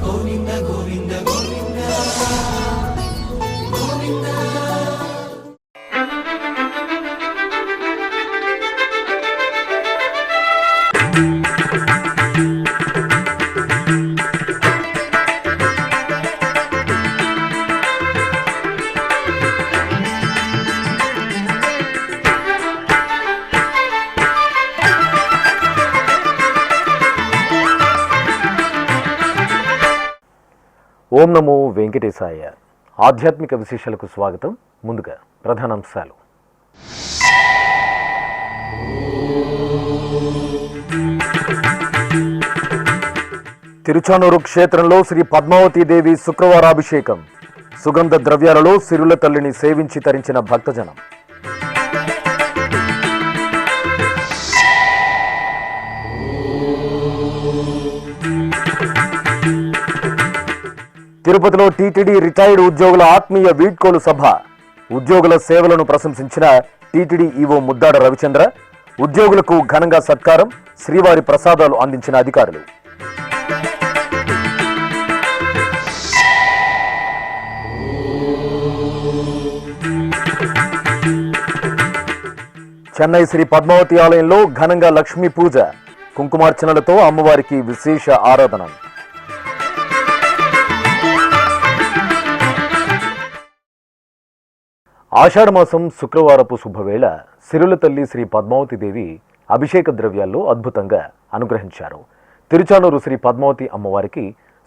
గోవింద గోవింద గోవింద గోవింద. ఓం నమో వెంకటేశాయ. ఆధ్యాత్మిక విశేషాలకు స్వాగతం. ముందుగా ప్రధానాంశాలు. తిరుచానూరు క్షేత్రంలో శ్రీ పద్మావతీదేవి శుక్రవారాభిషేకం. సుగంధ ద్రవ్యాలలో సిరుల తల్లిని సేవించి తరించిన భక్తజనం. తిరుపతిలో టీటీడీ రిటైర్డ్ ఉద్యోగుల ఆత్మీయ వీడ్కోలు సభ. ఉద్యోగుల సేవలను ప్రశంసించిన టీటీడీ ఈవో ముద్దాడ రవిచంద్ర. ఉద్యోగులకు ఘనంగా సత్కారం, శ్రీవారి ప్రసాదాలు అందించిన అధికారులు. చెన్నై శ్రీ పద్మావతి ఆలయంలో ఘనంగా లక్ష్మీ పూజ. కుంకుమార్చనలతో అమ్మవారికి విశేష ఆరాధన. ఆషాఢమాసం శుక్రవారపు శుభవేళ సిరుల తల్లి శ్రీ పద్మావతీదేవి అభిషేక ద్రవ్యాల్లో అద్భుతంగా అనుగ్రహించారు. తిరుచానూరు శ్రీ పద్మావతి అమ్మవారికి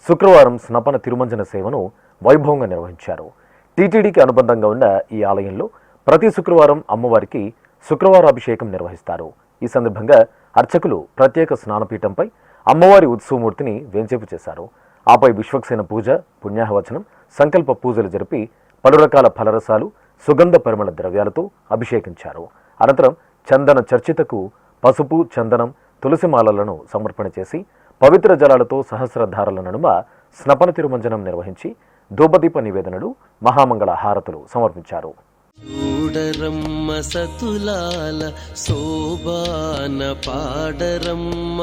శుక్రవారం స్నపన తిరుమంజన సేవను వైభవంగా నిర్వహించారు. టీటీడీకి అనుబంధంగా ఉన్న ఈ ఆలయంలో ప్రతి శుక్రవారం అమ్మవారికి శుక్రవారాభిషేకం నిర్వహిస్తారు. ఈ సందర్భంగా అర్చకులు ప్రత్యేక స్నానపీఠంపై అమ్మవారి ఉత్సవమూర్తిని వేంచేపు చేశారు. ఆపై విశ్వక్సేన పూజ, పుణ్యాహవచనం, సంకల్ప పూజలు జరిపి పలు రకాల ఫలరసాలు, సుగంధ పరిమళ ద్రవ్యాలతో అభిషేకించారు. అనంతరం చందన చర్చితకు పసుపు, చందనం, తులసిమాలలను సమర్పణ చేసి పవిత్ర జలాలతో సహస్రధారల నడుమ స్నపన తిరుమంజనం నిర్వహించి ధూపదీప నివేదనలు, మహామంగళ హారతులు సమర్పించారు. చూడరమ్మ సతులాల శోభాన పాడరమ్మ,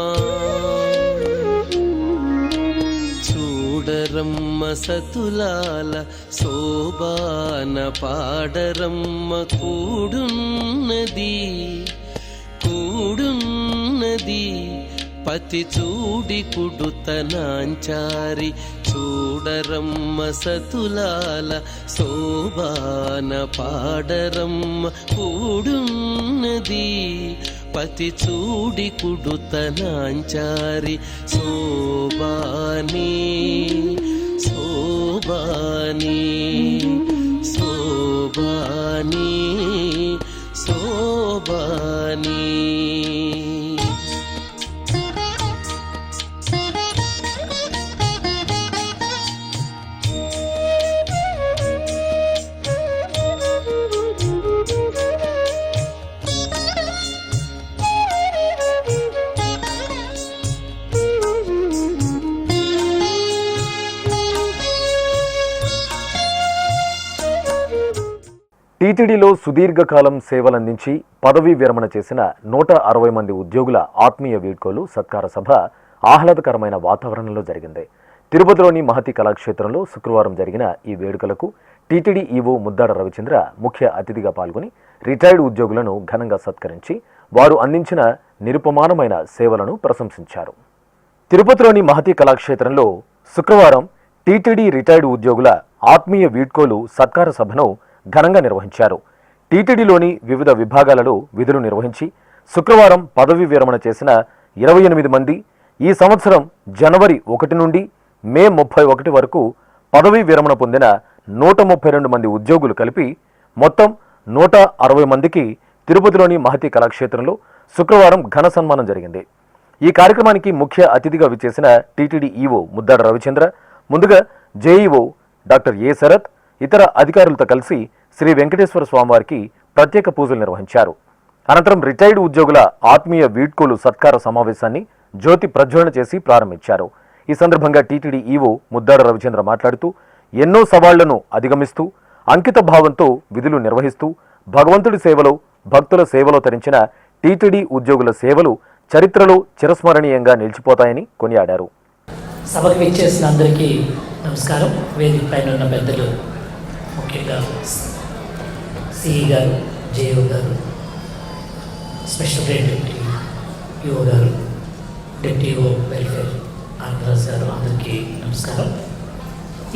చూడరమ్మ సతులాల శోభాన పాడరమ్మ. కూడున్నది కూడున్నది పతి చూడి కుడుతనాంచారి. చూడరమ్మ సతులాల శోభాన పాడరమ్మ. కూడున్నది పతి చూడి కుడుతనాంచారి. శోభాని శోభాని శోభాని శోభాని. టీటీడీలో సుదీర్ఘకాలం సేవలందించి పదవీ విరమణ చేసిన 160 మంది ఉద్యోగుల ఆత్మీయ వీడ్కోలు సత్కార సభ ఆహ్లాదకరమైన వాతావరణంలో జరిగింది. తిరుపతిలోని మహతి కళాక్షేత్రంలో శుక్రవారం జరిగిన ఈ వేడుకలకు టీటీడీ ఈవో ముద్దాడ రవిచంద్ర ముఖ్య అతిథిగా పాల్గొని రిటైర్డ్ ఉద్యోగులను ఘనంగా సత్కరించి వారు అందించిన నిరుపమానమైన సేవలను ప్రశంసించారు. తిరుపతిలోని మహతి కళాక్షేత్రంలో శుక్రవారం టీటీడీ రిటైర్డ్ ఉద్యోగుల ఆత్మీయ వీడ్కోలు సత్కార సభను ఘనంగా నిర్వహించారు. టీటీడీలోని వివిధ విభాగాలలో విధులు నిర్వహించి శుక్రవారం పదవీ విరమణ చేసిన 28 మంది, ఈ సంవత్సరం జనవరి 1 నుండి మే 31 వరకు పదవీ విరమణ పొందిన 132 మంది ఉద్యోగులు కలిపి మొత్తం 160 మందికి తిరుపతిలోని మహతి కళాక్షేత్రంలో శుక్రవారం ఘన సన్మానం జరిగింది. ఈ కార్యక్రమానికి ముఖ్య అతిథిగా విచ్చేసిన టీటీడీ ఈవో ముద్దాడ రవిచంద్ర ముందుగా జేఈఓ డాక్టర్ ఏ శరత్ ఇతర అధికారులతో కలిసి శ్రీ వెంకటేశ్వర స్వామివారికి ప్రత్యేక పూజలు నిర్వహించారు. అనంతరం రిటైర్డ్ ఉద్యోగుల ఆత్మీయ వీడ్కోలు సత్కార సమావేశాన్ని జ్యోతి ప్రజ్వలన చేసి ప్రారంభించారు. ఈ సందర్భంగా టీటీడీ ఈవో ముద్దాడ రవిచంద్ర మాట్లాడుతూ ఎన్నో సవాళ్లను అధిగమిస్తూ అంకిత భావంతో విధులు నిర్వహిస్తూ భగవంతుడి సేవలో, భక్తుల సేవలో తరించిన టీటీడీ ఉద్యోగుల సేవలు చరిత్రలో చిరస్మరణీయంగా నిలిచిపోతాయని కొనియాడారు. సభకు విచ్చేసిన అందరికీ నమస్కారం. వేదిక పైన ఉన్న పెద్దలు, ముఖ్యంగా సిఈ గారు, జేఓ గారు, స్పెషల్ డిప్యూటీ ఈఓ గారు, డిప్యూటీ ఈఓ వెల్ఫేర్ ఆంధ్రాజ్ గారు, అందరికీ నమస్కారం.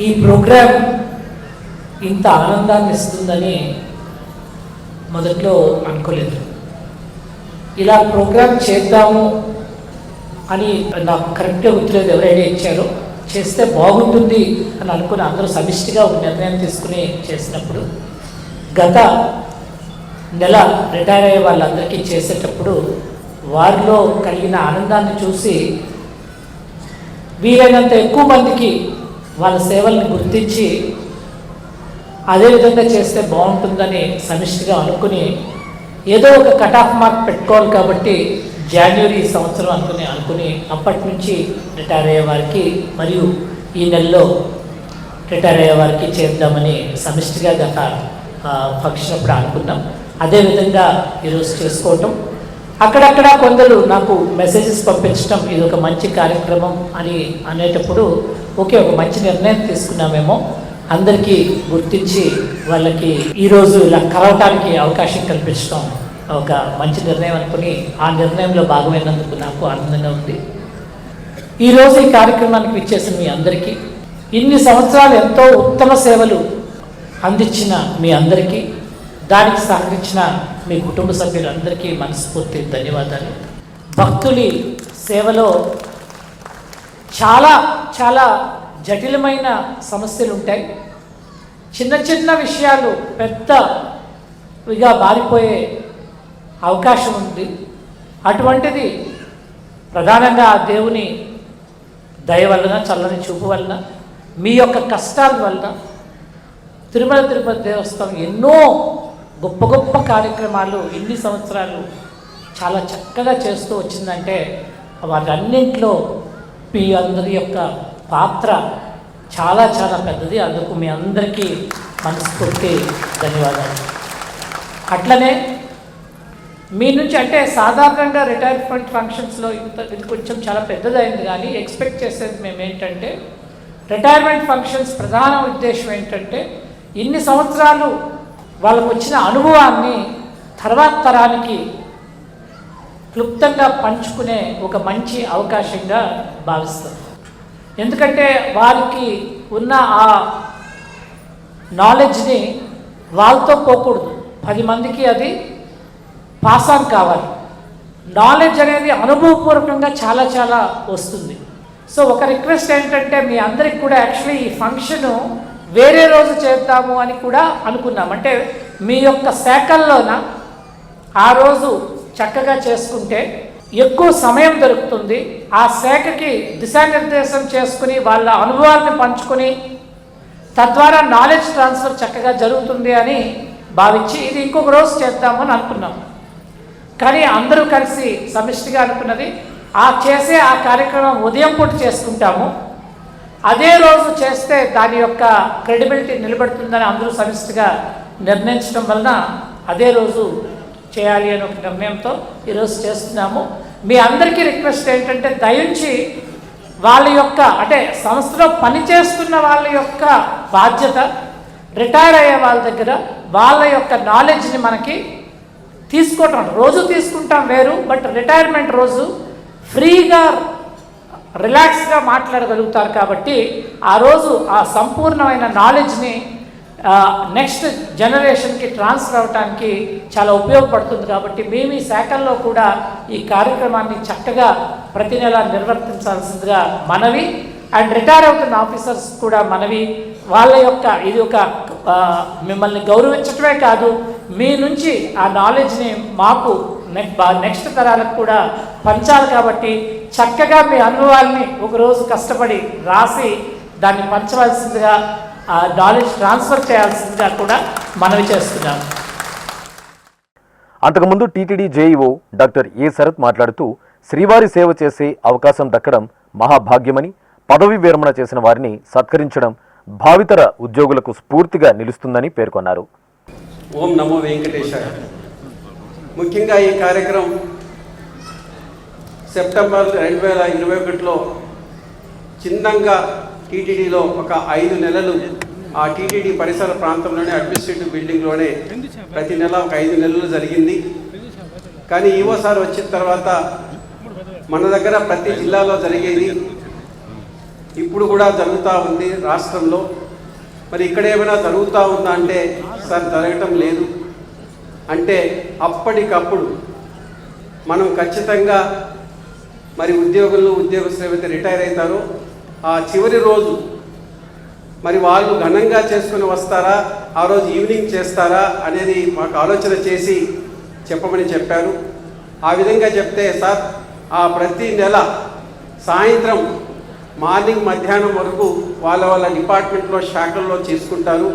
ఈ ప్రోగ్రాం ఇంత ఆనందాన్ని ఇస్తుందని మొదట్లో అనుకోలేదు. ఇలా ప్రోగ్రాం చేద్దాము అని నాకు కరెక్ట్గా గుర్తులేదు, ఎవరు ఐడియా ఇచ్చారో, చేస్తే బాగుంటుంది అని అనుకుని అందరూ సమిష్టిగా ఒక నిర్ణయం తీసుకుని చేసినప్పుడు, గత నెల రిటైర్ అయ్యే వాళ్ళందరికీ చేసేటప్పుడు వారిలో కలిగిన ఆనందాన్ని చూసి వీలైనంత ఎక్కువ మందికి వాళ్ళ సేవల్ని గుర్తించి అదేవిధంగా చేస్తే బాగుంటుందని సమిష్టిగా అనుకుని ఏదో ఒక కట్ ఆఫ్ మార్క్ పెట్టుకోవాలి కాబట్టి జనవరి సంవత్సరం అనుకుని అప్పటి నుంచి రిటైర్ అయ్యే వారికి మరియు ఈ నెలలో రిటైర్ అయ్యే వారికి చేద్దామని సమిష్టిగా గత ఫంక్షన్ అప్పుడు అనుకున్నాం. అదేవిధంగా ఈరోజు చేసుకోవటం, అక్కడక్కడ కొందరు నాకు మెసేజెస్ పంపించడం ఇది ఒక మంచి కార్యక్రమం అని అనేటప్పుడు ఓకే, ఒక మంచి నిర్ణయం తీసుకున్నామేమో, అందరికీ గుర్తించి వాళ్ళకి ఈరోజు ఇలా కలవటానికి అవకాశం కల్పించడం ఒక మంచి నిర్ణయం అనుకుని ఆ నిర్ణయంలో భాగమైనందుకు నాకు ఆనందంగా ఉంది. ఈరోజు ఈ కార్యక్రమానికి విచ్చేసిన మీ అందరికీ, ఇన్ని సంవత్సరాలు ఎంతో ఉత్తమ సేవలు అందించిన మీ అందరికీ, దానికి సహకరించిన మీ కుటుంబ సభ్యులందరికీ మనస్ఫూర్తి ధన్యవాదాలు. భక్తులి సేవలో చాలా చాలా జటిలమైన సమస్యలు ఉంటాయి. చిన్న చిన్న విషయాలు పెద్దవిగా మారిపోయే అవకాశం ఉంది. అటువంటిది ప్రధానంగా ఆ దేవుని దయ వలన, చల్లని చూపు వలన, మీ యొక్క కష్టాల వలన తిరుమల తిరుపతి దేవస్థానం ఎన్నో గొప్ప గొప్ప కార్యక్రమాలు ఇన్ని సంవత్సరాలు చాలా చక్కగా చేస్తూ వచ్చిందంటే వాటన్నింటిలో మీ అందరి యొక్క పాత్ర చాలా చాలా పెద్దది. అందుకు మీ అందరికీ మనస్ఫూర్తి ధన్యవాదాలు. అట్లనే మీ నుంచి అంటే సాధారణంగా రిటైర్మెంట్ ఫంక్షన్స్లో ఇది కొంచెం చాలా పెద్దదైంది, కానీ ఎక్స్పెక్ట్ చేసేది మేము ఏంటంటే, రిటైర్మెంట్ ఫంక్షన్స్ ప్రధాన ఉద్దేశం ఏంటంటే ఇన్ని సంవత్సరాలు వాళ్ళకు వచ్చిన అనుభవాన్ని తర్వాత తరానికి క్లుప్తంగా పంచుకునే ఒక మంచి అవకాశంగా భావిస్తాం. ఎందుకంటే వారికి ఉన్న ఆ నాలెడ్జ్ని వాళ్ళతో పోకూడదు, 10 మందికి అది పాస్ ఆన్ కావాలి. నాలెడ్జ్ అనేది అనుభవపూర్వకంగా చాలా చాలా వస్తుంది. సో ఒక రిక్వెస్ట్ ఏంటంటే, మీ అందరికి కూడా యాక్చువల్లీ ఈ ఫంక్షను వేరే రోజు చేద్దాము అని కూడా అనుకున్నాం. అంటే మీ యొక్క శాఖల్లోన ఆ రోజు చక్కగా చేసుకుంటే ఎక్కువ సమయం దొరుకుతుంది. ఆ శాఖకి దిశానిర్దేశం చేసుకుని వాళ్ళ అనుభవాలను పంచుకొని తద్వారా నాలెడ్జ్ ట్రాన్స్ఫర్ చక్కగా జరుగుతుంది అని భావించి ఇది ఇంకొక రోజు చేద్దామని అనుకున్నాం. కానీ అందరూ కలిసి సమిష్టిగా అనుకున్నది చేసే ఆ కార్యక్రమం ఉదయం పూట చేసుకుంటాము, అదే రోజు చేస్తే దాని యొక్క క్రెడిబిలిటీ నిలబడుతుందని అందరూ సమిష్టిగా నిర్ణయించడం వలన అదే రోజు చేయాలి అని ఒక నిర్ణయంతో ఈరోజు చేస్తున్నాము. మీ అందరికీ రిక్వెస్ట్ ఏంటంటే, దయించి వాళ్ళ యొక్క అంటే సంస్థలో పనిచేస్తున్న వాళ్ళ యొక్క బాధ్యత, రిటైర్ అయ్యే వాళ్ళ దగ్గర వాళ్ళ యొక్క నాలెడ్జ్ని మనకి తీసుకోవటం, రోజు తీసుకుంటాం వేరు, బట్ రిటైర్మెంట్ రోజు ఫ్రీగా రిలాక్స్గా మాట్లాడగలుగుతారు. కాబట్టి ఆ రోజు ఆ సంపూర్ణమైన నాలెడ్జ్ని నెక్స్ట్ జనరేషన్కి ట్రాన్స్ఫర్ అవ్వటానికి చాలా ఉపయోగపడుతుంది. కాబట్టి మేము ఈ శాఖల్లో కూడా ఈ కార్యక్రమాన్ని చక్కగా ప్రతి నెల నిర్వర్తించాల్సిందిగా మనవి. అండ్ రిటైర్ అవుతున్న ఆఫీసర్స్ కూడా మనవి, వాళ్ళ యొక్క ఇది ఒక మిమ్మల్ని గౌరవించటమే కాదు, మీ నుంచి ఆ నాలెడ్జ్ని మాకు నెక్స్ట్ తరాలకు కూడా పంచాలి. కాబట్టి చక్కగా మీ అనుభవాల్ని ఒకరోజు కష్టపడి రాసి దాన్ని పంచవలసిందిగా, ఆ నాలెడ్జ్ ట్రాన్స్ఫర్ చేయాల్సిందిగా కూడా మనవి చేస్తున్నాం. అంతకుముందు TTD JEO doctor A Sharath మాట్లాడుతూ, శ్రీవారి సేవ చేసే అవకాశం దక్కడం మహాభాగ్యమని, పదవి విరమణ చేసిన వారిని సత్కరించడం భావితర ఉద్యోగులకు స్ఫూర్తిగా నిలుస్తుందని పేర్కొన్నారు. ఓం నమో వెంకటేశాయ. ముఖ్యంగా ఈ కార్యక్రమం సెప్టెంబర్ 2021లో చిన్నంగా టీటీడీలో ఒక 5 నెలలు ఆ టీటీడీ పరిసర ప్రాంతంలోనే అడ్మినిస్ట్రేటివ్ బిల్డింగ్లోనే ప్రతి నెల ఒక 5 నెలలు జరిగింది. కానీ ఈవో సార్ వచ్చిన తర్వాత మన దగ్గర ప్రతి జిల్లాలో జరిగేది ఇప్పుడు కూడా జరుగుతూ ఉంది రాష్ట్రంలో. మరి ఇక్కడ ఏమైనా జరుగుతూ ఉందా అంటే సార్ జరగటం లేదు. అంటే అప్పటికప్పుడు మనం ఖచ్చితంగా మరి ఉద్యోగస్తులు ఏవైతే రిటైర్ అవుతారో ఆ చివరి రోజు మరి వాళ్ళు ఘనంగా చేసుకుని వస్తారా, ఆ రోజు ఈవినింగ్ చేస్తారా అనేది మాకు ఆలోచన చేసి చెప్పమని చెప్పారు. ఆ విధంగా చెప్తే సార్ ఆ ప్రతి నెల సాయంత్రం మార్నింగ్ మధ్యాహ్నం వరకు వాళ్ళ డిపార్ట్మెంట్లో శాఖల్లో చేసుకుంటారు.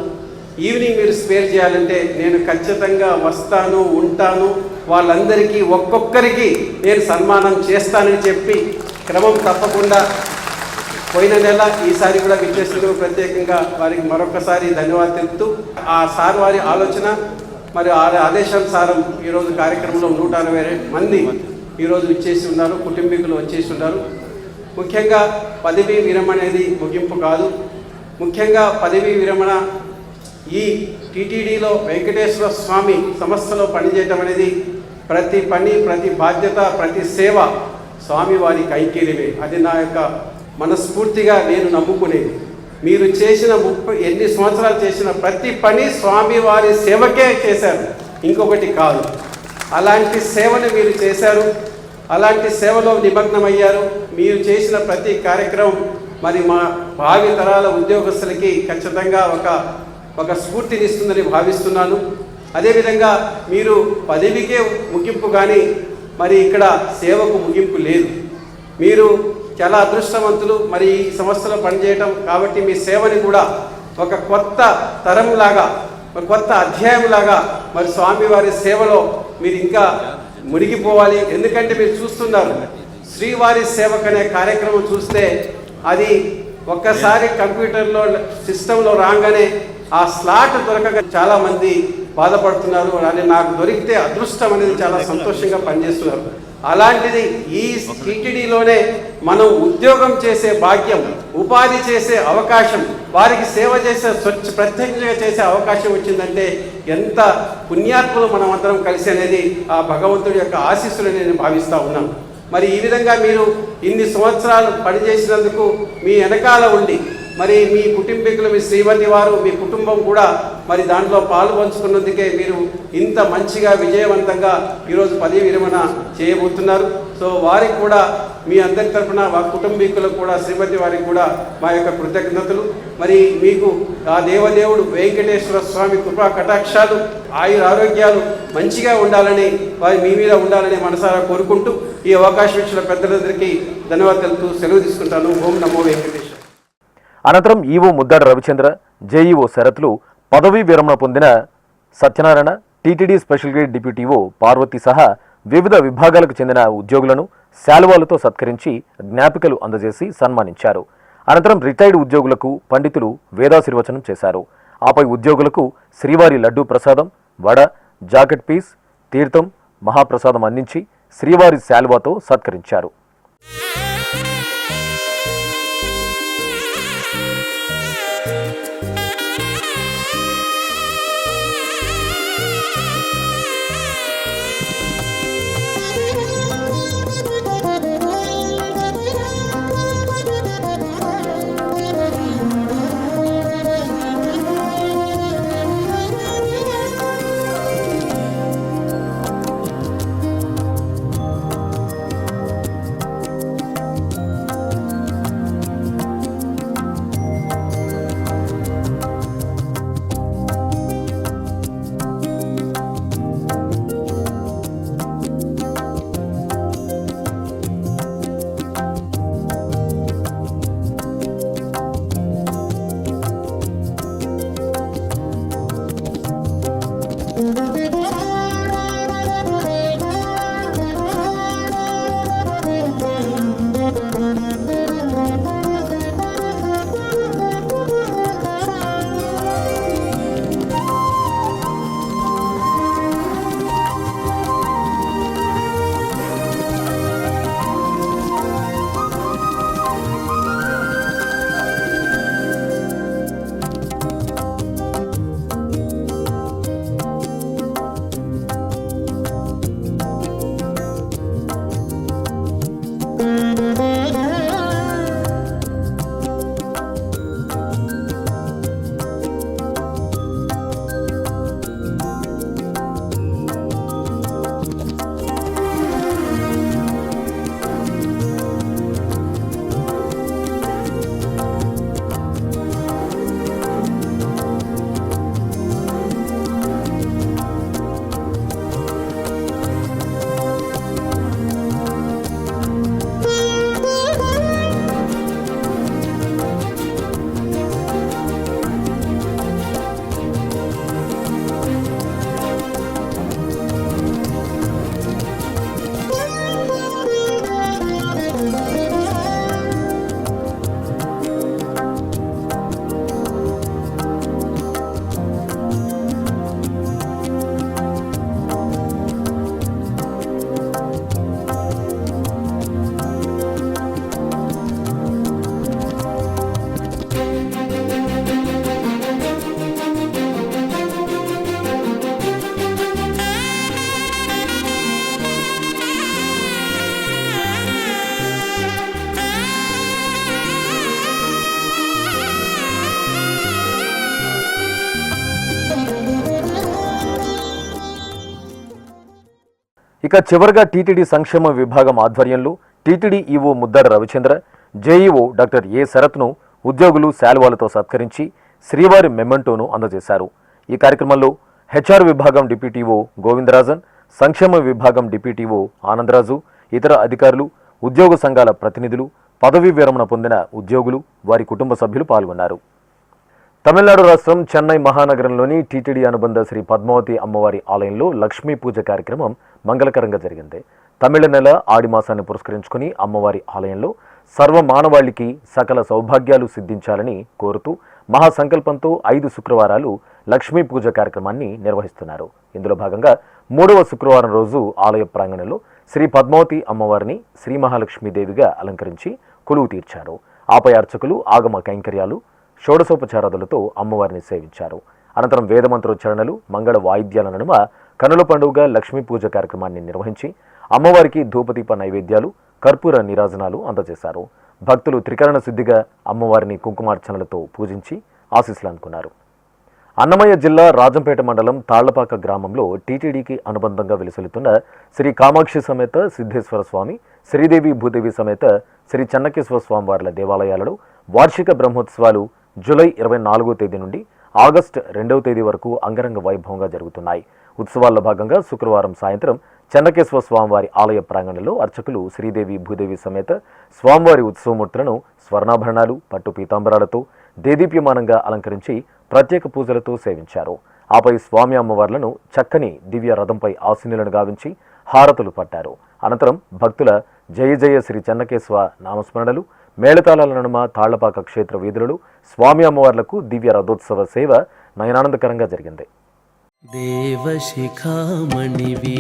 ఈవినింగ్ మీరు స్పేర్ చేయాలంటే నేను ఖచ్చితంగా వస్తాను, ఉంటాను, వాళ్ళందరికీ ఒక్కొక్కరికి నేను సన్మానం చేస్తానని చెప్పి క్రమం తప్పకుండా పోయిన నెల ఈసారి కూడా విచ్చేసినందుకు ప్రత్యేకంగా వారికి మరొకసారి ధన్యవాదాలు తెలుపుతూ ఆ సార్ వారి ఆలోచన మరి ఆదేశానుసారం ఈరోజు కార్యక్రమంలో 160 మంది ఈరోజు విచ్చేసి ఉన్నారు, కుటుంబీకులు వచ్చేసి ఉన్నారు. ముఖ్యంగా పదవీ విరమణ అనేది ముగింపు కాదు. ముఖ్యంగా పదవీ విరమణ ఈ టీటీడీలో వెంకటేశ్వర స్వామి సంస్థలో పనిచేయటం అనేది ప్రతి పని, ప్రతి బాధ్యత, ప్రతి సేవ స్వామివారి కైంకర్యమే. అది నా యొక్క మనస్ఫూర్తిగా నేను నమ్ముకునేది. మీరు చేసిన ఎన్ని సంవత్సరాలు చేసిన ప్రతి పని స్వామివారి సేవకే చేశారు, ఇంకొకటి కాదు. అలాంటి సేవను మీరు చేశారు, అలాంటి సేవలో నిమగ్నమయ్యారు. మీరు చేసిన ప్రతి కార్యక్రమం మరి మా భావి తరాల ఉద్యోగస్తులకి ఖచ్చితంగా ఒక స్ఫూర్తినిస్తుందని భావిస్తున్నాను. అదేవిధంగా మీరు పదవికే ముగింపు కానీ మరి ఇక్కడ సేవకు ముగింపు లేదు. మీరు చాలా అదృష్టవంతులు మరి ఈ సంస్థలో పనిచేయటం కాబట్టి మీ సేవని కూడా ఒక కొత్త తరంలాగా, ఒక కొత్త అధ్యాయంలాగా మరి స్వామివారి సేవలో మీరు ఇంకా మునిగిపోవాలి. ఎందుకంటే మీరు చూస్తున్నారు శ్రీవారి సేవకు అనే కార్యక్రమం చూస్తే అది ఒక్కసారి కంప్యూటర్లో సిస్టంలో రాగానే ఆ స్లాట్ దొరకక చాలామంది బాధపడుతున్నారు. అది నాకు దొరికితే అదృష్టం అనేది చాలా సంతోషంగా పనిచేస్తున్నారు. అలాంటిది ఈ టీటీడీలోనే మనం ఉద్యోగం చేసే భాగ్యం, ఉపాధి చేసే అవకాశం, వారికి సేవ చేసే ప్రత్యేకంగా చేసే అవకాశం వచ్చిందంటే ఎంత పుణ్యాత్ములు మనం అందరం కలిసి అనేది ఆ భగవంతుడి యొక్క ఆశీస్సులు నేను భావిస్తూ ఉన్నాను. మరి ఈ విధంగా మీరు ఇన్ని సంవత్సరాలు పనిచేసినందుకు మీ వెనకాల ఉండి మరి మీ కుటుంబీకులు, మీ శ్రీమతి వారు, మీ కుటుంబం కూడా మరి దాంట్లో పాలు పంచుకున్నందుకే మీరు ఇంత మంచిగా విజయవంతంగా ఈరోజు పదవి విరమణ చేయబోతున్నారు. సో వారికి కూడా మీ అందరి తరఫున మా కుటుంబీకులకు కూడా, శ్రీమతి వారికి కూడా మా యొక్క కృతజ్ఞతలు. మరి మీకు ఆ దేవదేవుడు వెంకటేశ్వర స్వామి కృపా కటాక్షాలు, ఆరోగ్యాలు మంచిగా ఉండాలని, వారి మీ మీద ఉండాలని మనసారా కోరుకుంటూ ఈ అవకాశం ఇచ్చిన పెద్దలందరికీ ధన్యవాదాలు తెలుపుతూ సెలవు తీసుకుంటాను. ఓం నమో వెంకటేశ్వర. అనంతరం ఈవో ముద్దాడ రవిచంద్ర, జేఈఓ శరత్లు, పదవీ విరమణ పొందిన Satyanarayana, TTD special grade deputy EO Parvathi సహా వివిధ విభాగాలకు చెందిన ఉద్యోగులను శాలువాలతో సత్కరించి జ్ఞాపికలు అందజేసి సన్మానించారు. అనంతరం రిటైర్డ్ ఉద్యోగులకు పండితులు వేదాశీర్వచనం చేశారు. ఆపై ఉద్యోగులకు శ్రీవారి లడ్డూ ప్రసాదం, వడ, జాకెట్ పీస్, తీర్థం, మహాప్రసాదం అందించి శ్రీవారి శాలువాతో సత్కరించారు. ఇక చివరగా టీటీడీ సంక్షేమ విభాగం ఆధ్వర్యంలో TTD EO Muddada Ravichandra, JEO doctor A శరత్ను ఉద్యోగులు శాలువాలతో సత్కరించి శ్రీవారి మెమెంటోను అందజేశారు. ఈ కార్యక్రమంలో హెచ్ఆర్ విభాగం డిప్యూటీఓ గోవిందరాజన్, సంక్షేమ విభాగం డిప్యూటీఓ ఆనందరాజు, ఇతర అధికారులు, ఉద్యోగ సంఘాల ప్రతినిధులు, పదవీ విరమణ పొందిన ఉద్యోగులు, వారి కుటుంబ సభ్యులు పాల్గొన్నారు. తమిళనాడు రాష్ట్రం చెన్నై మహానగరంలోని టీటీడీ అనుబంధ శ్రీ పద్మావతి అమ్మవారి ఆలయంలో లక్ష్మీ పూజ కార్యక్రమం మంగళకరంగా జరిగింది. తమిళ నెల ఆడి మాసాన్ని పురస్కరించుకుని అమ్మవారి ఆలయంలో సర్వ మానవాళికి సకల సౌభాగ్యాలు సిద్ధించాలని కోరుతూ మహాసంకల్పంతో 5 శుక్రవారాలు లక్ష్మీ పూజ కార్యక్రమాన్ని నిర్వహిస్తున్నారు. ఇందులో భాగంగా 3వ శుక్రవారం రోజు ఆలయ ప్రాంగణంలో శ్రీ పద్మావతి అమ్మవారిని శ్రీ మహాలక్ష్మీదేవిగా అలంకరించి కొలువు తీర్చారు. ఆపై అర్చకులు ఆగమ కైంకర్యాలు, షోడశోపచారాదులతో అమ్మవారిని సేవించారు. అనంతరం వేదమంత్రోచ్చరణలు, మంగళ వాయిద్యాల నడుమ కనుల పండుగ లక్ష్మీ పూజ కార్యక్రమాన్ని నిర్వహించి అమ్మవారికి ధూపదీప నైవేద్యాలు, కర్పూర నీరాజనాలు అందజేశారు. భక్తులు త్రికరణ శుద్ధిగా అమ్మవారిని కుంకుమార్చనలతో పూజించి ఆశీస్సులు అందుకున్నారు. అన్నమయ్య జిల్లా రాజంపేట మండలం తాళ్లపాక గ్రామంలో టీటీడీకి అనుబంధంగా వెలుసలుతున్న శ్రీ కామాక్షి సమేత సిద్ధేశ్వర స్వామి, శ్రీదేవి భూదేవి సమేత శ్రీ చెన్నకేశ్వర స్వామి వార్ల దేవాలయాలలో వార్షిక బ్రహ్మోత్సవాలు జూలై 24వ తేదీ నుండి ఆగస్టు 2వ తేదీ వరకు అంగరంగ వైభవంగా జరుగుతున్నాయి. ఉత్సవాల్లో భాగంగా శుక్రవారం సాయంత్రం చెన్నకేశ్వర స్వామివారి ఆలయ ప్రాంగణంలో అర్చకులు శ్రీదేవి భూదేవి సమేత స్వామివారి ఉత్సవమూర్తులను స్వర్ణాభరణాలు, పట్టు పీతాంబరాలతో దేదీప్యమానంగా అలంకరించి ప్రత్యేక పూజలతో సేవించారు. ఆపై స్వామి అమ్మవార్లను చక్కని దివ్య రథంపై ఆసీనులను గావించి హారతులు పట్టారు. అనంతరం భక్తుల జయ జయ శ్రీ చెన్నకేశ్వర నామస్మరణలు, మేళతాళాల నడుమ తాళ్లపాక క్షేత్ర వీధులలో స్వామి అమ్మవార్లకు దివ్య రథోత్సవ సేవ నయనానందకరంగా జరిగింది. దేవశిఖామణివి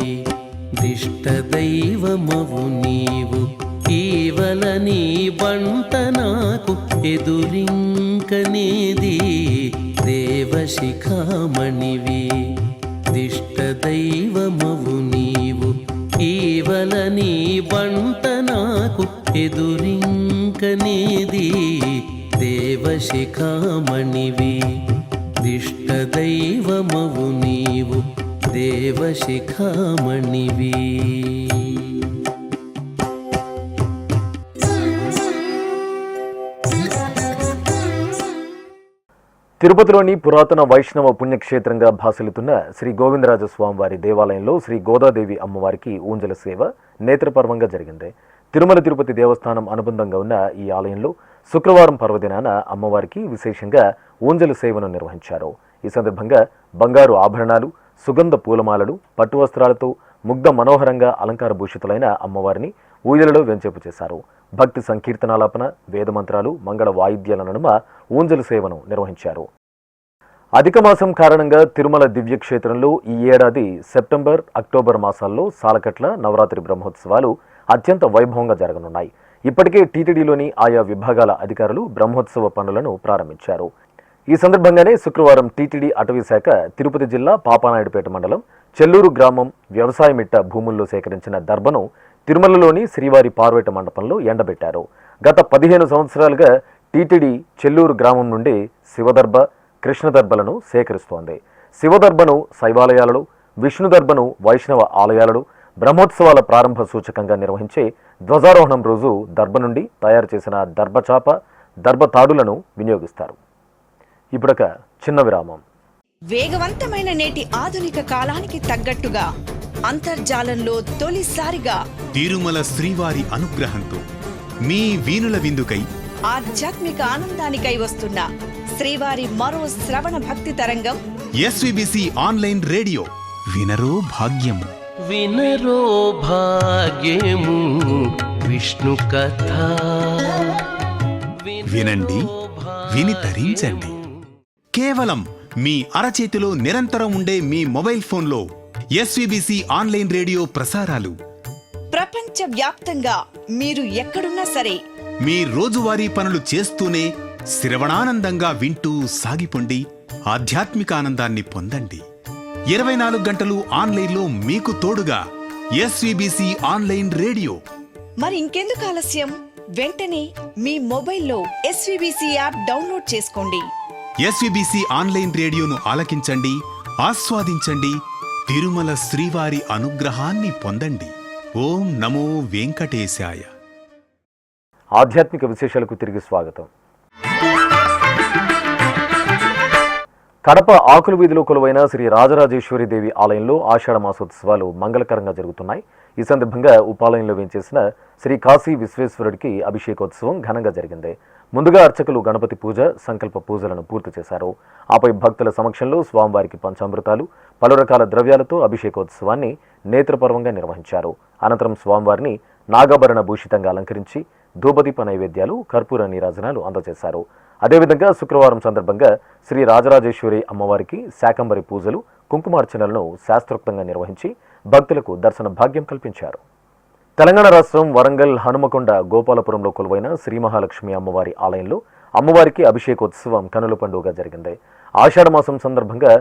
దిష్టదైవమవు నీవు, కేవల నీ బంట నాకు ఎదురింకనేది. దేవశిఖామణివి దిష్టదైవమవు నీవు, కేవల నీ బంట నాకు ఎదురింకనేది. దేవశిఖామణివి దిష్టదైవమవు నీవు, దేవశిఖామణివి. తిరుపతిలోని పురాతన వైష్ణవ పుణ్యక్షేత్రంగా భాసిల్లుతున్న శ్రీ గోవిందరాజస్వామి వారి దేవాలయంలో శ్రీ గోదాదేవి అమ్మవారికి ఊంజల సేవ నేత్రపర్వంగా జరిగింది. తిరుమల తిరుపతి దేవస్థానం అనుబంధంగా ఉన్న ఈ ఆలయంలో శుక్రవారం పర్వదినాన అమ్మవారికి విశేషంగా ఊంజల సేవను నిర్వహించారు. ఈ సందర్భంగా బంగారు ఆభరణాలు, సుగంధ పూలమాలలు, పట్టు వస్త్రాలతో ముగ్ధ మనోహరంగా అలంకార భూషితులైన అమ్మవారిని ఊయలలో వెంచేపు చేశారు. భక్తి సంకీర్తనాలాపన, వేదమంత్రాలు, మంగళ వాయిద్యాల నడుమ ఊంజల సేవను నిర్వహించారు. అధిక మాసం కారణంగా తిరుమల దివ్యక్షేత్రంలో ఈ ఏడాది సెప్టెంబర్, అక్టోబర్ మాసాల్లో సాలకట్ల నవరాత్రి బ్రహ్మోత్సవాలు అత్యంత వైభవంగా జరగనున్నాయి. ఇప్పటికే టీటీడీలోని ఆయా విభాగాల అధికారులు బ్రహ్మోత్సవ పనులను ప్రారంభించారు. ఈ సందర్భంగానే శుక్రవారం టీటీడీ అటవీ శాఖ తిరుపతి జిల్లా పాపానాయుడుపేట మండలం చెల్లూరు గ్రామం వ్యవసాయ మిట్ట భూముల్లో సేకరించిన దర్భను తిరుమలలోని శ్రీవారి పార్వేట మండపంలో ఎండబెట్టారు. గత 15 సంవత్సరాలుగా టీటీడీ చెల్లూరు గ్రామం నుండి శివదర్భ, కృష్ణదర్భలను సేకరిస్తోంది. శివదర్భను శైవాలయాలలో, విష్ణుదర్భను వైష్ణవ ఆలయాలలో బ్రహ్మోత్సవాల ప్రారంభ సూచకంగా నిర్వహించే ధ్వజారోహణం రోజు దర్భ నుండి తయారు చేసిన దర్భచాప, దర్భ తాడులను వినియోగిస్తారు. ఇప్పుడొక చిన్న విరామం. వేగవంతమైన నేటి ఆధునిక కాలానికి తగ్గట్టుగా అంతర్జాలంలో తొలిసారిగా తిరుమల శ్రీవారి అనుగ్రహంతో మీ వీణుల విందుకై ఆధ్యాత్మిక ఆనందానికై వస్తున్న శ్రీవారి మరో శ్రవణ భక్తి తరంగం ఎస్విబిసి ఆన్లైన్ రేడియో. వినరో భాగ్యము, వినరో భాగ్యము విష్ణు కథ. వినండి, విని తరించండి. కేవలం మీ అరచేతిలో నిరంతరం ఉండే మీ మొబైల్ ఫోన్లో ఎస్విబిసి ఆన్లైన్ రేడియో ప్రసారాలు ప్రపంచ వ్యాప్తంగా మీరు ఎక్కడున్నా సరే మీ రోజువారీ పనులు చేస్తూనే శ్రవణానందంగా వింటూ సాగిపోండి. ఆధ్యాత్మిక ఆనందాన్ని పొందండి. 24 గంటలు ఆన్లైన్లో మీకు తోడుగా ఎస్విబిసి ఆన్లైన్ రేడియో. మరి ఇంకెందుకు ఆలస్యం? వెంటనే మీ మొబైల్లో ఎస్విబిసి యాప్ డౌన్లోడ్ చేసుకోండి. ఎస్విబిసి ఆన్లైన్ రేడియోను ఆలకించండి, ఆస్వాదించండి, తిరుమల శ్రీవారి అనుగ్రహాన్ని పొందండి. ఓం నమో వెంకటేశాయ. ఆధ్యాత్మిక విశేషాలకు తిరిగి స్వాగతం. కడప ఆకుల వీధిలో కొలువైన శ్రీ రాజరాజేశ్వరి దేవి ఆలయంలో ఆషాఢ మాసోత్సవాలు మంగళకరంగా జరుగుతున్నాయి. ఈ సందర్భంగా ఉపాలయంలో వేంచేసిన శ్రీ కాశీ విశ్వేశ్వరుడికి అభిషేకోత్సవం ఘనంగా జరిగింది. ముందుగా అర్చకులు గణపతి పూజ, సంకల్ప పూజలను పూర్తి చేశారు. ఆపై భక్తుల సమక్షంలో స్వామివారికి పంచామృతాలు, పలు రకాల ద్రవ్యాలతో అభిషేకోత్సవాన్ని నేత్రపర్వంగా నిర్వహించారు. అనంతరం స్వామివారిని నాగాభరణ భూషితంగా అలంకరించి ధూపదీప నైవేద్యాలు, కర్పూర నీరాజనాలు అందజేశారు. అదేవిధంగా శుక్రవారం సందర్భంగా శ్రీ రాజరాజేశ్వరి అమ్మవారికి శాకంబరి పూజలు, కుంకుమార్చనలను శాస్త్రోక్తంగా నిర్వహించి భక్తులకు దర్శన భాగ్యం కల్పించారు. తెలంగాణ రాష్ట్రం వరంగల్ హనుమకొండ గోపాలపురంలో కొలువైన శ్రీ మహాలక్ష్మి అమ్మవారి ఆలయంలో అమ్మవారికి అభిషేకోత్సవం కనుల పండుగగా జరిగింది. ఆషాఢ మాసం సందర్భంగా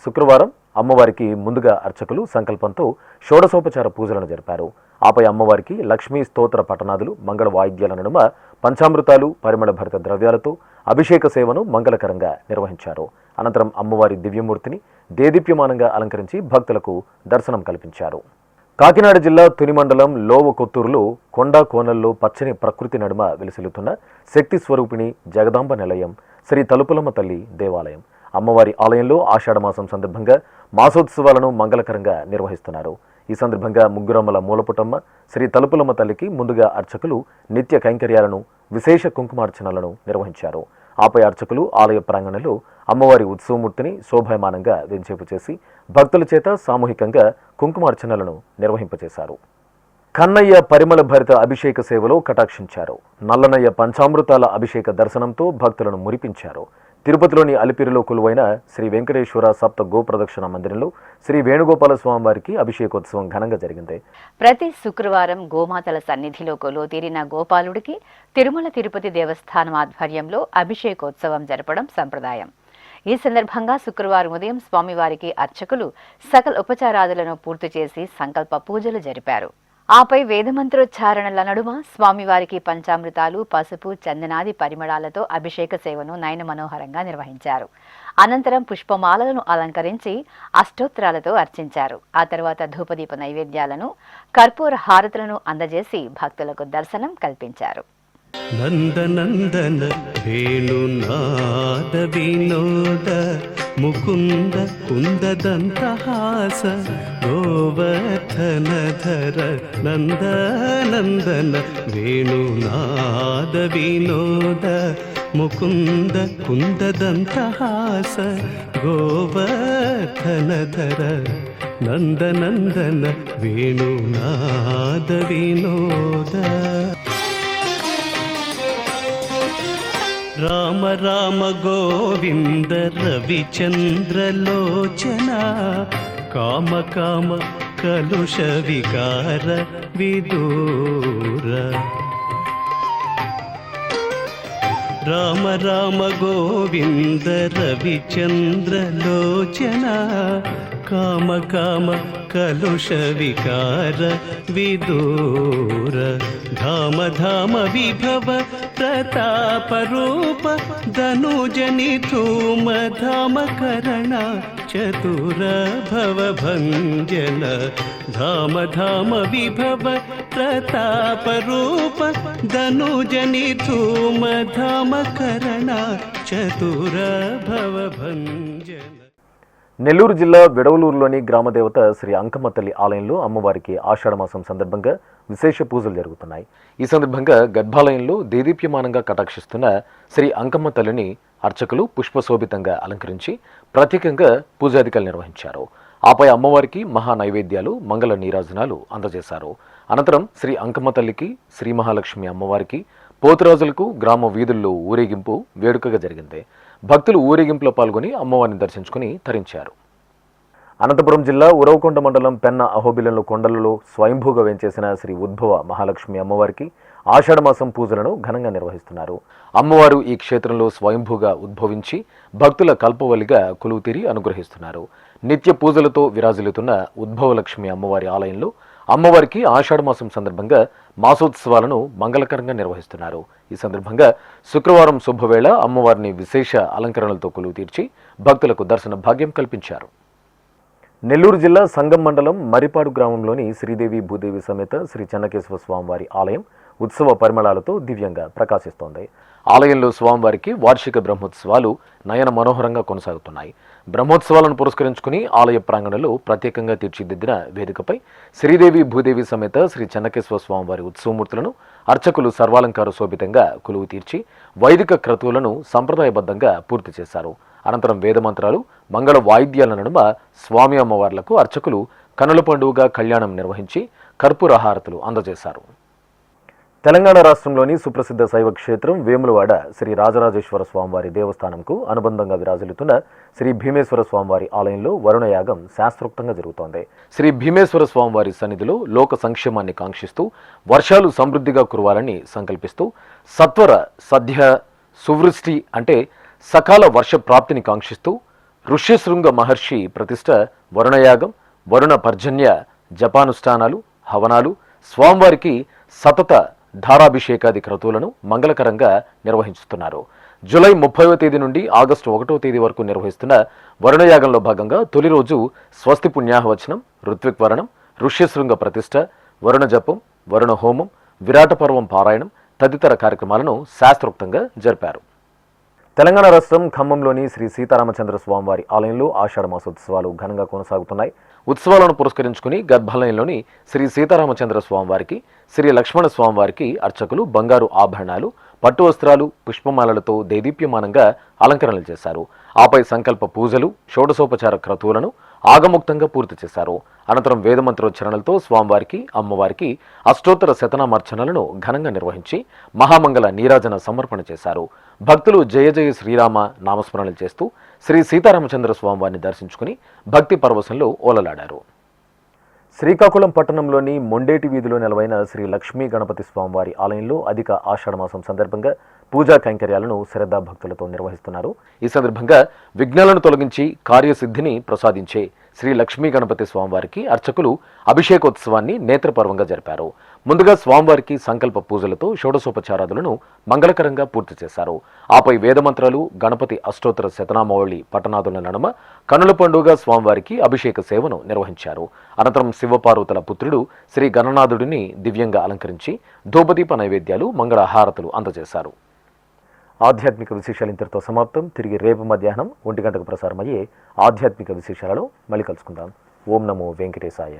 శుక్రవారం అమ్మవారికి ముందుగా అర్చకులు సంకల్పంతో షోడశోపచార పూజలను జరిపారు. ఆపై అమ్మవారికి లక్ష్మీ స్తోత్ర పఠనాదులు, మంగళ వాయిద్యాల నడుమ పంచామృతాలు, పరిమళ భరిత ద్రవ్యాలతో అభిషేక సేవను మంగళకరంగా నిర్వహించారు. అనంతరం అమ్మవారి దివ్యమూర్తిని దేదీప్యమానంగా అలంకరించి భక్తులకు దర్శనం కల్పించారు. కాకినాడ జిల్లా తుని మండలం లోవ కొత్తూరులో కొండా కోనల్లో పచ్చని ప్రకృతి నడుమ వెలిసిల్లుతున్న శక్తి స్వరూపిణి జగదాంబ నిలయం శ్రీ తలుపులమ్మ తల్లి దేవాలయం. అమ్మవారి ఆలయంలో ఆషాఢమాసం సందర్భంగా మాసోత్సవాలను మంగళకరంగా నిర్వహిస్తున్నారు. ఈ సందర్భంగా ముగ్గురమ్మల మూలపుటమ్మ శ్రీ తలుపులమ్మ తల్లికి ముందుగా అర్చకులు నిత్య కైంకర్యాలను, విశేష కుంకుమార్చనలను నిర్వహించారు. ఆపై అర్చకులు ఆలయ ప్రాంగణంలో అమ్మవారి ఉత్సవమూర్తిని శోభాయమానంగా వెంచేపు చేసి భక్తుల చేత సామూహికంగా కుంకుమార్చనలను నిర్వహింపచేశారు. కన్నయ్య పరిమళ భరిత అభిషేక సేవలో కటాక్షించారు. నల్లనయ్య పంచామృతాల అభిషేక దర్శనంతో భక్తులను మురిపించారు. తిరుపతిలోని అలిపిరిలో కొలువైన శ్రీ వెంకటేశ్వర సప్త గోప్రదక్షిణ మందిరంలో శ్రీ వేణుగోపాల స్వామి వారికి అభిషేకోత్సవం ఘనంగా జరిగింది. ప్రతి శుక్రవారం గోమాతల సన్నిధిలో కొలువు తీరిన గోపాలుడికి తిరుమల తిరుపతి దేవస్థానం ఆధ్వర్యంలో అభిషేకోత్సవం జరపడం సంప్రదాయం. ఈ సందర్భంగా శుక్రవారం ఉదయం స్వామివారికి అర్చకులు సకల ఉపచారాదులను పూర్తి చేసి సంకల్ప పూజలు జరిపారు. ఆపై వేదమంత్రోచ్చారణల నడుమ స్వామివారికి పంచామృతాలు, పసుపు, చందనాది పరిమళాలతో అభిషేక సేవను నయన మనోహరంగా నిర్వహించారు. అనంతరం పుష్పమాలలను అలంకరించి అష్టోత్తరాలతో అర్చించారు. ఆ తర్వాత ధూపదీప నైవేద్యాలను, కర్పూర హారతులను అందజేసి భక్తులకు దర్శనం కల్పించారు. నందనందన వేణునాద వినోద ముకుంద కుందదంతహాస గోవర్ధనధర నందనందన వేణునాద వినోద ముకుంద కుందదంతహాస గోవర్ధనధర నందనందన వేణునాద వినోద. రామ రామ గోవింద రవిచంద్రలోచన కామ కామ కలుష వికార విదూర. రామ రామ గోవింద రవిచంద్రలోచన కామ కామ కలుష వికార విదూర. ధామ ధామ విభవ ప్రతాప రూప ధనుజని ధూమ ధామ కరణ చతుర భవ భంజన. ధామ ధామ విభవ ప్రతాప రూప ధనుజని ధూమ ధామ కరణ చతుర భవ భంజన. నెల్లూరు జిల్లా విడవలూరులోని గ్రామదేవత శ్రీ అంకమ్మ తల్లి ఆలయంలో అమ్మవారికి ఆషాఢమాసం సందర్భంగా విశేష పూజలు జరుగుతున్నాయి. ఈ సందర్భంగా గర్భాలయంలో దేదీప్యమానంగా కటాక్షిస్తున్న శ్రీ అంకమ్మ తల్లిని అర్చకులు పుష్పశోభితంగా అలంకరించి ప్రత్యేకంగా పూజాధికారులు నిర్వహించారు. ఆపై అమ్మవారికి మహా నైవేద్యాలు, మంగళ నీరాజనాలు అందజేశారు. అనంతరం శ్రీ అంకమ్మ తల్లికి, శ్రీ మహాలక్ష్మి అమ్మవారికి, పోతురాజులకు గ్రామ వీధుల్లో ఊరేగింపు వేడుకగా జరిగింది. భక్తులు ఊరేగింపులో పాల్గొని అమ్మవారిని దర్శించుకుని తరించారు. అనంతపురం జిల్లా ఉరవకొండ మండలం పెన్న అహోబిలంలో కొండలలో స్వయంభూగా వేంచేసిన శ్రీ ఉద్భవ మహాలక్ష్మి అమ్మవారికి ఆషాఢమాసం పూజలను ఘనంగా నిర్వహిస్తున్నారు. అమ్మవారు ఈ క్షేత్రంలో స్వయంభూగా ఉద్భవించి భక్తుల కల్పవల్లిగా కొలువుతీరి అనుగ్రహిస్తున్నారు. నిత్య పూజలతో విరాజిల్లుతున్న ఉద్భవలక్ష్మి అమ్మవారి ఆలయంలో అమ్మవారికి ఆషాఢమాసం సందర్భంగా మాసోత్సవాలను మంగళకరంగా నిర్వహిస్తున్నారు. ఈ సందర్భంగా శుక్రవారం శుభవేళ అమ్మవారిని విశేష అలంకరణలతో కొలువు తీర్చి భక్తులకు దర్శన భాగ్యం కల్పించారు. నెల్లూరు జిల్లా సంగం మండలం మరిపాడు గ్రామంలోని శ్రీదేవి భూదేవి సమేత శ్రీ చెన్నకేశవ స్వామివారి ఆలయం ఉత్సవ పరిమళాలతో దివ్యంగా ప్రకాశిస్తోంది. ఆలయంలో స్వామివారికి వార్షిక బ్రహ్మోత్సవాలు నయన మనోహరంగా కొనసాగుతున్నాయి. బ్రహ్మోత్సవాలను పురస్కరించుకుని ఆలయ ప్రాంగణంలో ప్రత్యేకంగా తీర్చిదిద్దిన వేదికపై శ్రీదేవి భూదేవి సమేత శ్రీ చెన్నకేశవ స్వామివారి ఉత్సవమూర్తులను అర్చకులు సర్వాలంకార శోభితంగా కొలువు తీర్చి వైదిక క్రతువులను సంప్రదాయబద్ధంగా పూర్తి చేశారు. అనంతరం వేదమంత్రాలు, మంగళ వాయిద్యాల నడుమ స్వామి అమ్మవార్లకు అర్చకులు కనుల పండుగగా కళ్యాణం నిర్వహించి కర్పూర హారతులు అందజేశారు. తెలంగాణ రాష్ట్రంలోని సుప్రసిద్ధ శైవ క్షేత్రం వేములవాడ శ్రీ రాజరాజేశ్వర స్వామివారి దేవస్థానంకు అనుబంధంగా విరాజిల్లుతున్న శ్రీ భీమేశ్వర స్వామివారి ఆలయంలో వరుణయాగం శాస్త్రోక్తంగా జరుగుతోంది. శ్రీ భీమేశ్వర స్వామివారి సన్నిధిలో లోక సంక్షేమాన్ని కాంక్షిస్తూ వర్షాలు సమృద్ధిగా కురవాలని సంకల్పిస్తూ సత్వర సద్య సువృష్టి అంటే సకాల వర్ష ప్రాప్తిని కాంక్షిస్తూ ఋష్యశృంగ మహర్షి ప్రతిష్ట వరుణయాగం, వరుణ పర్జన్య జపానుష్ఠానాలు, హవనాలు, స్వామివారికి సతత ధారాభిషేకాది క్రతువులను మంగళకరంగా నిర్వహిస్తున్నారు. జూలై 30వ తేదీ నుండి ఆగస్టు 1వ తేదీ వరకు నిర్వహిస్తున్న వరుణయాగంలో భాగంగా తొలి రోజు స్వస్తి పుణ్యాహవచనం, ఋత్విక్వరణం, ఋష్యశృంగ ప్రతిష్ట, వరుణ జపం, వరుణ హోమం, విరాట పర్వం పారాయణం తదితర కార్యక్రమాలను శాస్త్రోక్తంగా జరిపారు. తెలంగాణ రాష్ట్రం ఖమ్మంలోని శ్రీ సీతారామచంద్ర స్వామివారి ఆలయంలో ఆషాఢ మాసోత్సవాలు ఘనంగా కొనసాగుతున్నాయి. ఉత్సవాలను పురస్కరించుకుని గర్భాలయంలోని శ్రీ సీతారామచంద్ర స్వామివారికి, శ్రీ లక్ష్మణ స్వామివారికి అర్చకులు బంగారు ఆభరణాలు, పట్టు వస్త్రాలు, పుష్పమాలలతో దేదీప్యమానంగా అలంకరణలు చేశారు. ఆపై సంకల్ప పూజలు, షోడశోపచార క్రతువులను ఆగముక్తంగా పూర్తి చేశారు. అనంతరం వేదమంత్రోచ్చరణలతో స్వామివారికి, అమ్మవారికి అష్టోత్తర శతనామర్చనలను ఘనంగా నిర్వహించి మహామంగళ నీరాజన సమర్పణ చేశారు. భక్తులు జయ జయ శ్రీరామ నామస్మరణలు చేస్తూ శ్రీ సీతారామచంద్ర స్వామివారిని దర్శించుకుని భక్తి పరవశంలో ఓలలాడారు. శ్రీకాకుళం పట్టణంలోని మొండేటి వీధిలో నెలవైన శ్రీ లక్ష్మీ గణపతి స్వామివారి ఆలయంలో అధిక ఆషాఢమాసం సందర్భంగా పూజా కైంకర్యాలను శ్రద్ధా భక్తులతో నిర్వహిస్తున్నారు. ఈ సందర్భంగా విఘ్నాలను తొలగించి కార్యసిద్ధిని ప్రసాదించే శ్రీ లక్ష్మీ గణపతి స్వామివారికి అర్చకులు అభిషేకోత్సవాన్ని నేత్రపర్వంగా జరిపారు. ముందుగా స్వామివారికి సంకల్ప పూజలతో షోడశోపచారాదులను మంగళకరంగా పూర్తి చేశారు. ఆపై వేదమంత్రాలు, గణపతి అష్టోత్తర శతనామావళి పట్టణాదుల నడుమ కనుల పండుగ స్వామివారికి అభిషేక సేవను నిర్వహించారు. అనంతరం శివపార్వతుల పుత్రుడు శ్రీ గణనాథుడిని దివ్యంగా అలంకరించి ధూపదీప నైవేద్యాలు, మంగళ హారతులు అందజేశారు. ఆధ్యాత్మిక విశేషాలు ఇంతటితో సమాప్తం. తిరిగి రేపు మధ్యాహ్నం 1 గంటకు ప్రసారమయ్యే ఆధ్యాత్మిక విశేషాలలో మళ్ళీ కలుసుకుందాం. ఓం నమో వెంకటేశాయ.